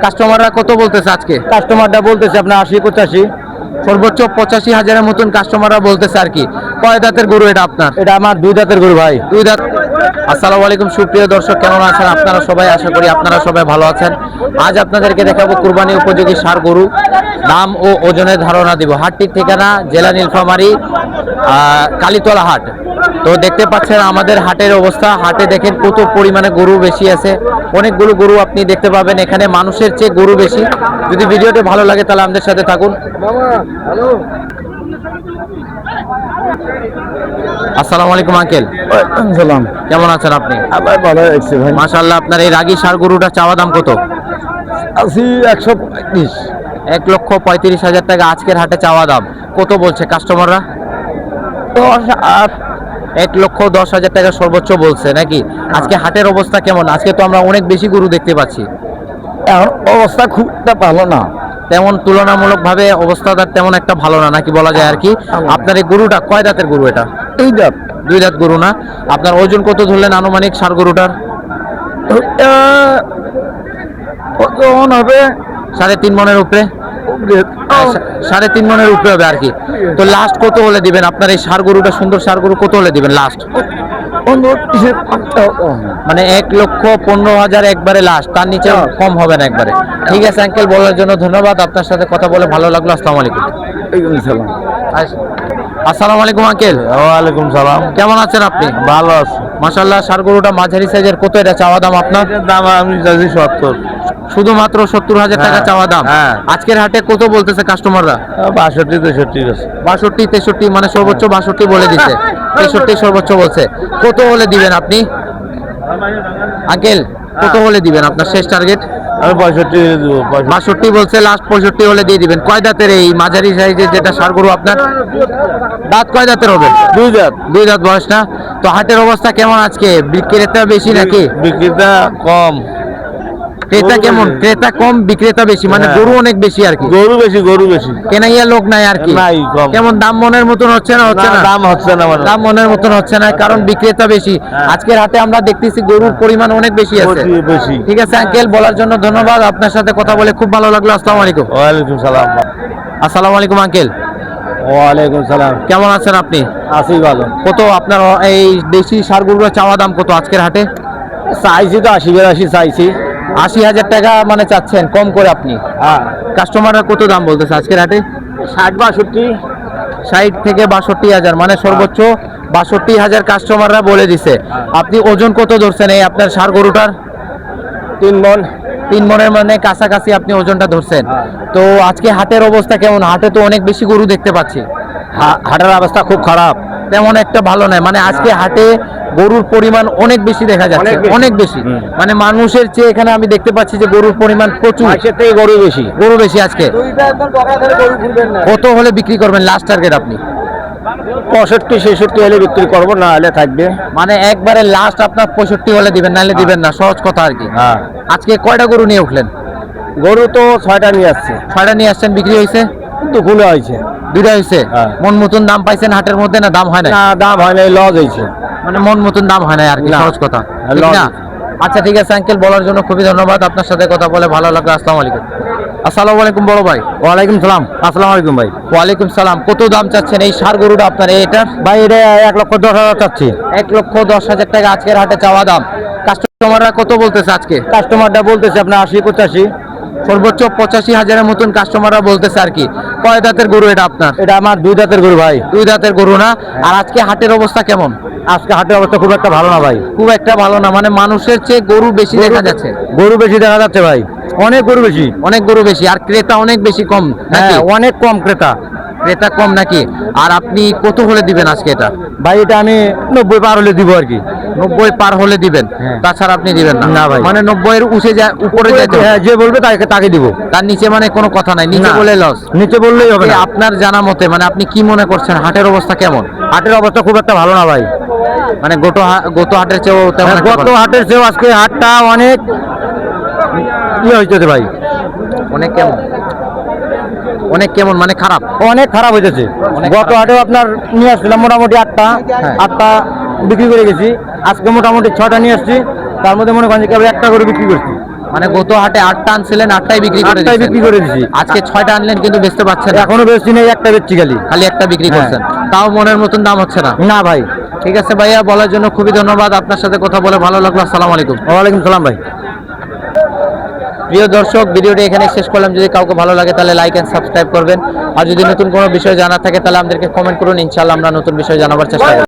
কাস্টমাররা কত বলতেছে আজকে? কাস্টমারটা বলতেছে আপনার 80-85। সর্বোচ্চ 85,000-এর মতন কাস্টমাররা বলতেছে আর কি। কয় দাঁতের গরু এটা আপনার? এটা আমার 2 দাঁতের গরু ভাই। 2 দাঁত। আসসালামু আলাইকুম সুপ্রিয় দর্শক, কেমন আছেন আপনারা সবাই? আশা করি আপনারা সবাই ভালো আছেন। আজ আপনাদেরকে দেখাবো কুরবানি উপযোগী ষাঁড় গরু, দাম ও ওজনের ধারণা দিব। হাটটির ঠিকানা জেলা নীলফামারী, কালীতলা হাট। তো দেখতে পাচ্ছেন আমাদের হাটের অবস্থা। হাটে দেখেন কত পরিমাণে গরু বেশি আছে, অনেকগুলো গরু আপনি দেখতে পাবেন এখানে। মানুষের চেয়ে গরু বেশি। যদি ভিডিওটি ভালো লাগে তাহলে আমাদের সাথে থাকুন। আসসালামু আলাইকুম আঙ্কেল। সালাম। কেমন আছেন আপনি? ভালো আছি ভাই। মাশাআল্লাহ। আপনার এই রাগী ষাঁড় গরুটা চাওয়া দাম কত? 135। 1,35,000 টাকা আজকের হাটে চাওয়া দাম। কত বলছে কাস্টমাররা? 1,10,000 টাকা সর্বোচ্চ বলছে নাকি? আজকে হাটের অবস্থা কেমন? আজকে তো আমরা অনেক বেশি গরু দেখতে পাচ্ছি। এখন অবস্থা খুব একটা ভালো না, তেমন তুলনামূলক ভাবে অবস্থাটা তেমন একটা ভালো না নাকি বলা যায় আর কি। আপনার এই গরুটা কয় দাঁতের গরু এটা? 2 দাঁত। 2 দাঁত গরু না? আপনার ওজন কত ধরলেন আনুমানিক ষাঁড় গরুটার? ওজন হবে 3.5 মনের উপরে। 3.5 মনের উপরে হবে আর কি। তো লাস্ট কত হলে দিবেন আপনার এই ষাঁড় গরুটা? সুন্দর ষাঁড় গরু কত হলে দিবেন লাস্ট? মানে 1,15,000 একবারে লাস্ট, তার নিচে কম হবে না একবারে। ঠিক আছে আঙ্কেল, বলার জন্য ধন্যবাদ। আপনার সাথে কথা বলে ভালো লাগলো। আসসালামু আলাইকুম। আসসালামু আলাইকুম আঙ্কেল। ওয়ালাইকুম সালাম। কেমন আছেন আপনি? ভালো আছি মাশাআল্লাহ। ষাঁড় গরুটা মাঝারি সাইজের, কত এটা চাওয়া দাম আপনার? দাম আমি চাইছি 70। শুধুমাত্র 70,000 টাকা চাওয়া দাম। হ্যাঁ। আজকের হাটে কত বলতেছে কাস্টমাররা? 62-63 আছে। 62-63 মানে সর্বোচ্চ 62 বলে দিচ্ছে। 63 সর্বোচ্চ বলছে। কত হলে দিবেন আপনি আঙ্কেল? কত হলে দিবেন আপনার শেষ টার্গেট? আমি 65 দেবো। 62 বলছে, লাস্ট 65 হলে দিয়ে দিবেন। কয় দাঁতের এই মাঝারি সাইজের যেটা ষাঁড় গরু আপনার? দাঁত কয় দাঁতের হবে? 2 দাঁত। 2 দাঁত বয়স না? তো হাটের অবস্থা কেমন আজকে? বিক্রেতা বেশি নাকি বিক্রেতা কম? ক্রেতা কেমন? ক্রেতা কম, বিক্রেতা বেশি, মানে গরু অনেক বেশি আর কি। গরু বেশি। কেনাইয়া লোক নাই আর কি। নাই, কম। কেমন দাম মনের মতন হচ্ছে না? হচ্ছে না, দাম হচ্ছে না। দাম মনের মতন হচ্ছে না, কারণ বিক্রেতা বেশি। আজকের হাটে আমরা দেখতেছি গরুর পরিমাণ অনেক বেশি আছে। বেশি। ঠিক আছে আঙ্কেল, বলার জন্য ধন্যবাদ। আপনার সাথে কথা বলে খুব ভালো লাগলো। আসসালামু আলাইকুম। ওয়ালাইকুম সালাম। আসসালামু আলাইকুম আঙ্কেল। ওয়ালাইকুম সালাম। কেমন আছেন আপনি? আছি ভালো। কত আপনার এই দেশি ষাঁড় গরুর চাওয়া দাম কত আজকের হাটে? চাইছি তো 80-82 চাইছি। 80,000 টাকা মানে চাচ্ছেন কম করে আপনি? হ্যাঁ। কাস্টমাররা কত দাম বলতেছে আজকের হাটে? 60-62। 60 থেকে 62,000 মানে সর্বোচ্চ 62,000 কাস্টমাররা বলে দিছে। আপনি ওজন কত ধরছেন এই আপনার ষাঁড় গরুটার? 3 মণ। 3 মণের মানে কাছাকাছি আপনি ওজনটা ধরছেন। তো আজকে হাটের অবস্থা কেমন? হাটে তো অনেক বেশি গরু দেখতে পাচ্ছি। হাটের অবস্থা খুব খারাপ, তেমন একটা ভালো নয়। মানে আজকে হাটে গরুর পরিমাণ অনেক বেশি দেখা যাচ্ছে, অনেক বেশি। মানে মানুষের চেয়ে এখানে আমি দেখতে পাচ্ছি যে গরুর পরিমাণ প্রচুর। গরু বেশি আজকে। কত হলে বিক্রি করবেন লাস্ট টার্গেট আপনি? 65-66 হলে বিক্রি করবো, না হলে থাকবে। মানে একবারে লাস্ট আপনার 65 হলে দিবেন, নাহলে দিবেন না, সহজ কথা আর কি। আজকে কয়টা গরু নিয়ে উঠলেন? গরু তো 6টা নিয়ে আসছে। 6টা নিয়ে আসছেন, বিক্রি হয়েছে? দুপুরে হয়েছে। 2টা হয়েছে। মন মতন দাম পাইছেন হাটের মধ্যে না দাম হয় না? দাম হয় না, লস হয়েছে। মানে মন মতন দাম হয় না আর কি, সহজ কথা। ঠিক না? আচ্ছা ঠিক আছে আঙ্কেল, বলার জন্য খুবই ধন্যবাদ। আপনার সাথে কথা বলে ভালো লাগলো। আসসালামু আলাইকুম। আসসালামু আলাইকুম বড় ভাই। ওয়ালাইকুম সালাম। আসসালামু আলাইকুম ভাই। ওয়ালাইকুম সালাম। কত দাম চাচ্ছেন এই ষাঁড় গরুটা আপনার? এটা ভাই এটা 1,10,000 চাচ্ছি। 1,10,000 টাকা আজকের হাটে চাওয়া দাম। কাস্টমাররা কত বলতেছে আজকে? কাস্টমারটা বলতেছে আপনার 80-85। সর্বোচ্চ 85,000-এর মতন কাস্টমাররা বলতেছে আর কি। কয় দাঁতের গরু এটা আপনার? এটা আমার 2 দাঁতের গরু ভাই। 2 দাঁতের গরু না? আর আজকে হাটের অবস্থা কেমন? আজকে হাটের অবস্থা খুব একটা ভালো না ভাই। খুব একটা ভালো না মানে মানুষের চেয়ে গরু বেশি দেখা যাচ্ছে। গরু বেশি দেখা যাচ্ছে ভাই, অনেক গরু বেশি। অনেক গরু বেশি, আর ক্রেতা অনেক বেশি কম নাকি? অনেক কম ক্রেতা। ক্রেতা কম নাকি? আর আপনি কত হলে দিবেন আজকে এটা? ভাই এটা আমি 90 পার হলে দিব আর কি। 90 পার হলে দিবেন, তাছাড়া আপনি দিবেন না? না ভাই। মানে 90 এর উপরে যায়, যে বলবে তাকে দিব। তার নিচে মানে কোনো কথা নাই? নিচে বলে লস? নিচে বললেই হবে না। আপনার জানা মতে মানে আপনি কি মনে করছেন হাটের অবস্থা কেমন? হাটের অবস্থা খুব একটা ভালো না ভাই। মানে গত হাটের চেয়েও তেমন? গত হাটের চেয়েও আজকে হাটটা অনেক হইতেছে ভাই। অনেক কেমন? অনেক কেমন মানে খারাপ? অনেক খারাপ হইতেছে। গত হাটেও আপনার নিয়ে আসছিলাম মোটামুটি 8টা বিক্রি করে গেছি। আজকে মোটামুটি 6টা নিয়ে আসছি, তার মধ্যে মনে করেন কেবল একটা করে বিক্রি করছি। মানে গত হাটে 8টা আনছিলেন, 8টাই বিক্রি করে আটটাই দিয়েছেন। বিক্রি করে দিছি। আজকে 6টা আনলেন কিন্তু বেচতে পারছেন না। এখনো বেশি নেই, একটা বেচছি খালি। খালি একটা বিক্রি হ্যাঁ। করছেন, তাও মনের মতন দাম হচ্ছে না। না ভাই। ঠিক আছে ভাইয়া, বলার জন্য খুবই ধন্যবাদ। আপনার সাথে কথা বলে ভালো লাগলো। আসসালামু আলাইকুম। ওয়ালাইকুম সালাম ভাই। প্রিয় দর্শক, ভিডিওটি এখানে শেষ করলাম। যদি কাউকে ভালো লাগে তাহলে লাইক এন্ড সাবস্ক্রাইব করবেন, আর যদি নতুন কোনো বিষয় জানা থাকে তাহলে আমাদেরকে কমেন্ট করুন। ইনশাআল্লাহ আমরা নতুন বিষয় জানাবার চেষ্টা করব।